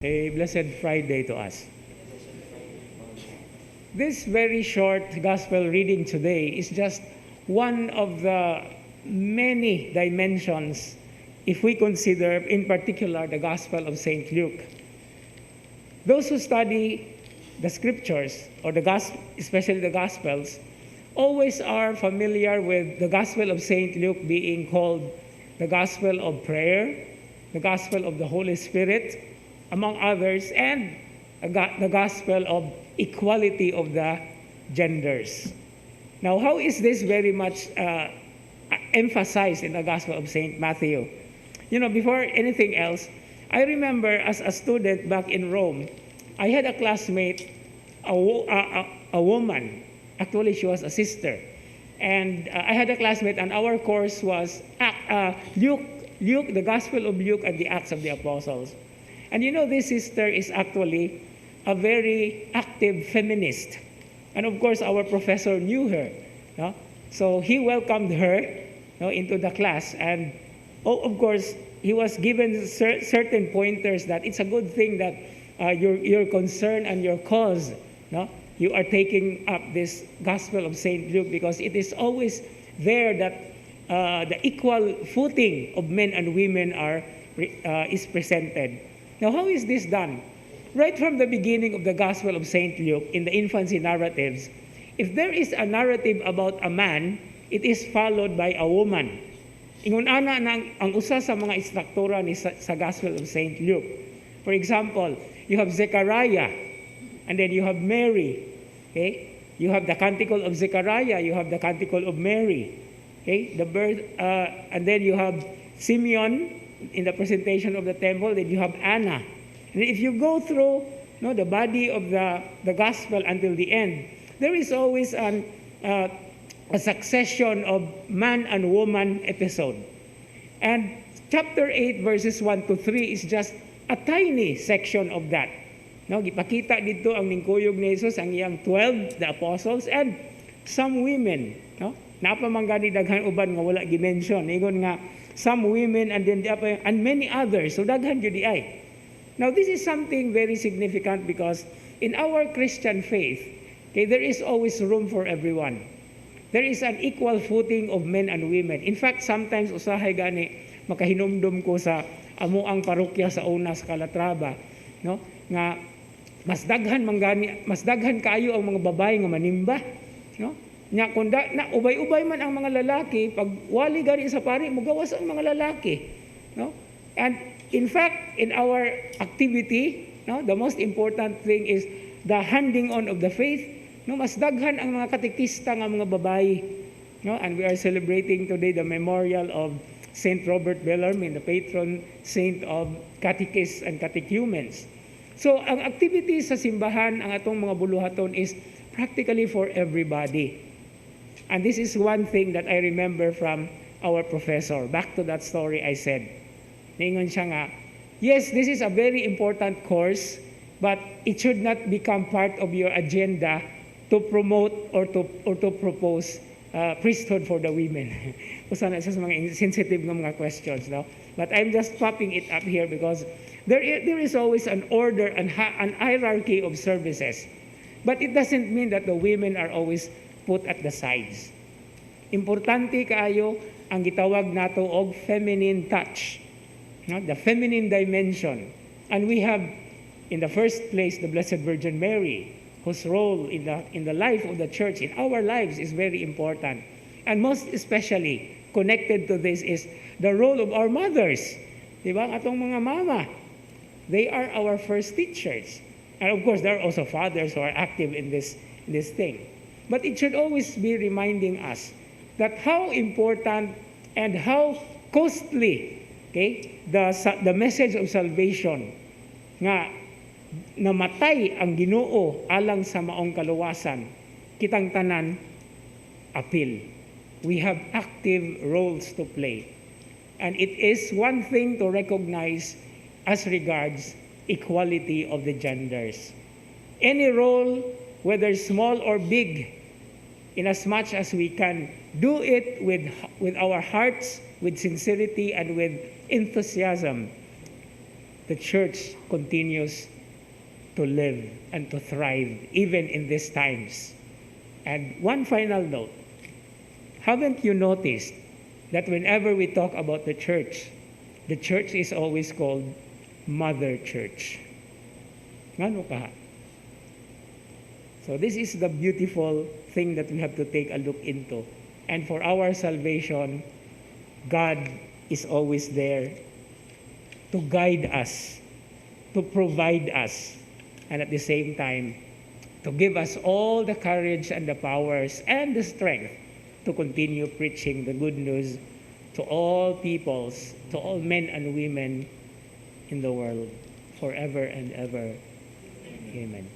A blessed Friday to us. This very short gospel reading today is just one of the many dimensions if we consider in particular the Gospel of St. Luke. Those who study the scriptures or especially the Gospels always are familiar with the Gospel of St. Luke being called the Gospel of Prayer, the Gospel of the Holy Spirit, among others, and the gospel of equality of the genders. Now, how is this very much emphasized in the Gospel of St. Matthew? You know, before anything else, I remember as a student back in Rome, I had a classmate, a woman. Actually, she was a sister. And I had a classmate, and our course was Luke, the Gospel of Luke and the Acts of the Apostles. And you know, this sister is actually a very active feminist. And of course, our professor knew her. No? So he welcomed her into the class. And of course, he was given certain pointers that it's a good thing that your concern and your cause, you are taking up this Gospel of St. Luke, because it is always there that the equal footing of men and women is presented. Now, how is this done? Right from the beginning of the Gospel of St. Luke, in the infancy narratives, if there is a narrative about a man, it is followed by a woman. Ingon ana ang usa sa mga istruktura ni sa Gospel of St. Luke. For example, you have Zechariah, and then you have Mary. Okay? You have the Canticle of Zechariah, you have the Canticle of Mary. Okay? The birth, and then you have Simeon in the presentation of the temple, then you have Anna. And if you go through the body of the gospel until the end, there is always a succession of man and woman episode. And chapter 8, verses 1 to 3 is just a tiny section of that. Gipakita dito ang ningkuyog ni Jesus, ang iyang 12, the apostles, and some women. Napamangani daghan uban nga wala gi-mention. Ingon nga, some women and many others. So daghan jud ay. Now this is something very significant, because in our Christian faith, there is always room for everyone. There is an equal footing of men and women. In fact, sometimes usahay gani makahinumdum ko sa amuang parokya sa una sa Calatrava, nga mas daghan kayo ang mga babae nga manimba, Nya kunda na ubay-ubay man ang mga lalaki, pag wali gani sa pari, mugawas ang mga lalaki. And in fact, in our activity, the most important thing is the handing on of the faith. Mas daghan ang mga katekista nga mga babae. And we are celebrating today the memorial of Saint Robert Bellarmine, the patron saint of catechists and catechumens. So ang activity sa simbahan, ang atong mga buluhaton is practically for everybody. And this is one thing that I remember from our professor. Back to that story I said. Ningon siya nga, yes, this is a very important course, but it should not become part of your agenda to promote or to propose priesthood for the women. Usa na sa mga sensitive ng mga questions. But I'm just popping it up here because there is always an order and an hierarchy of services. But it doesn't mean that the women are always put at the sides. Importante kaayo ang gitawag nato og feminine touch, the feminine dimension. And we have, in the first place, the Blessed Virgin Mary, whose role in the life of the church, in our lives, is very important. And most especially connected to this is the role of our mothers. Diba? Atong mga mama, they are our first teachers. And of course, there are also fathers who are active in this thing. But it should always be reminding us that how important and how costly, the message of salvation, nga namatay ang Ginoo alang sa maong kaluwasan, kitang tanan apil. We have active roles to play. And it is one thing to recognize as regards equality of the genders. Any role, whether small or big, in as much as we can do it with our hearts, with sincerity, and with enthusiasm, the church continues to live and to thrive even in these times. And one final note, haven't you noticed that whenever we talk about the church is always called Mother Church? Ngano ka? So this is the beautiful thing that we have to take a look into. And for our salvation, God is always there to guide us, to provide us, and at the same time, to give us all the courage and the powers and the strength to continue preaching the good news to all peoples, to all men and women in the world, forever and ever. Amen.